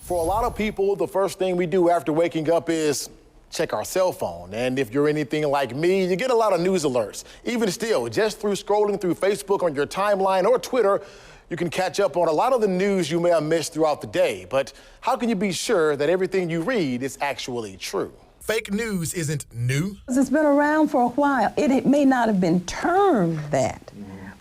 For a lot of people, the first thing we do after waking up is check our cell phone. And if you're anything like me, you get a lot of news alerts. Even still, just through scrolling through Facebook on your timeline or Twitter, you can catch up on a lot of the news you may have missed throughout the day. But how can you be sure that everything you read is actually true? Fake news isn't new. It's been around for a while. It may not have been termed that,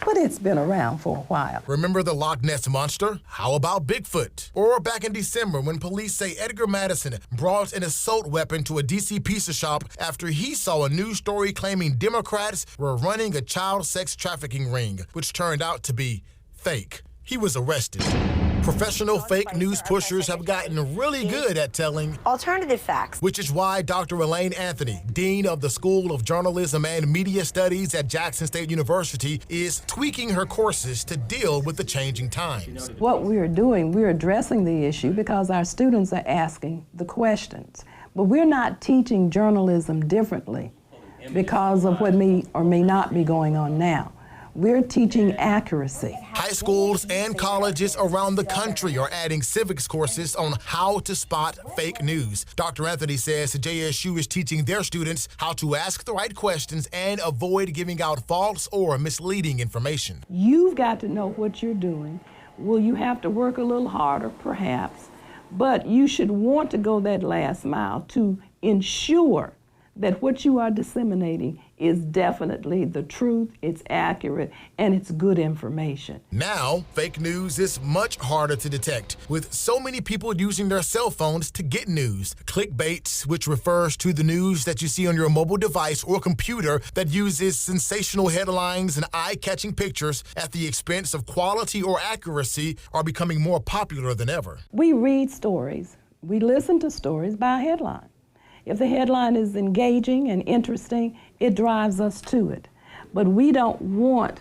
but it's been around for a while. Remember the Loch Ness Monster? How about Bigfoot? Or back in December when police say Edgar Madison brought an assault weapon to a D.C. pizza shop after he saw a news story claiming Democrats were running a child sex trafficking ring, which turned out to be fake. He was arrested. Professional fake news pushers have gotten really good at telling alternative facts. Which is why Dr. Elaine Anthony, Dean of the School of Journalism and Media Studies at Jackson State University, is tweaking her courses to deal with the changing times. What we're doing, we're addressing the issue because our students are asking the questions. But we're not teaching journalism differently because of what may or may not be going on now. We're teaching accuracy. High schools and colleges around the country are adding civics courses on how to spot fake news. Dr. Anthony says JSU is teaching their students how to ask the right questions and avoid giving out false or misleading information. You've got to know what you're doing. Will you have to work a little harder? Perhaps. But you should want to go that last mile to ensure that what you are disseminating is definitely the truth, it's accurate, and it's good information. Now, fake news is much harder to detect, with so many people using their cell phones to get news. Clickbait, which refers to the news that you see on your mobile device or computer that uses sensational headlines and eye-catching pictures at the expense of quality or accuracy, are becoming more popular than ever. We read stories, we listen to stories by headline. If the headline is engaging and interesting, it drives us to it. But we don't want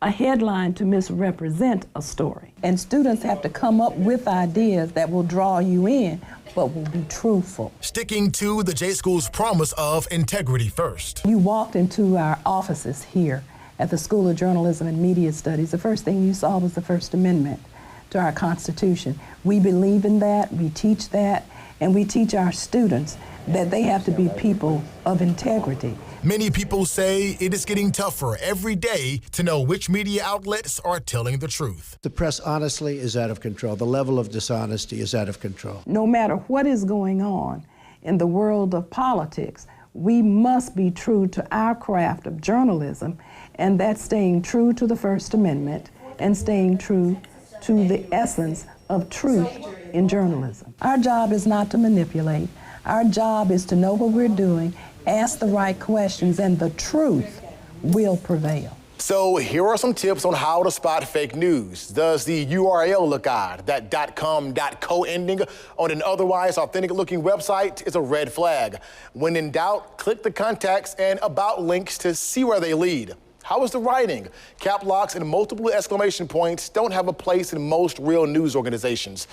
a headline to misrepresent a story. And students have to come up with ideas that will draw you in, but will be truthful. Sticking to the J School's promise of integrity first. You walked into our offices here at the School of Journalism and Media Studies. The first thing you saw was the First Amendment to our Constitution. We believe in that, we teach that, and we teach our students that they have to be people of integrity. Many people say it is getting tougher every day to know which media outlets are telling the truth. The press, honestly, is out of control. The level of dishonesty is out of control. No matter what is going on in the world of politics, we must be true to our craft of journalism, and that's staying true to the First Amendment and staying true to the essence of truth in journalism. Our job is not to manipulate. Our job is to know what we're doing, ask the right questions, and the truth will prevail. So here are some tips on how to spot fake news. Does the URL look odd? That .com, .co ending on an otherwise authentic-looking website is a red flag. When in doubt, click the contacts and about links to see where they lead. How is the writing? Cap locks and multiple exclamation points don't have a place in most real news organizations.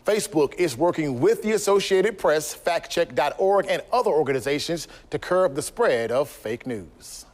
Facebook is working with the Associated Press, factcheck.org, and other organizations to curb the spread of fake news.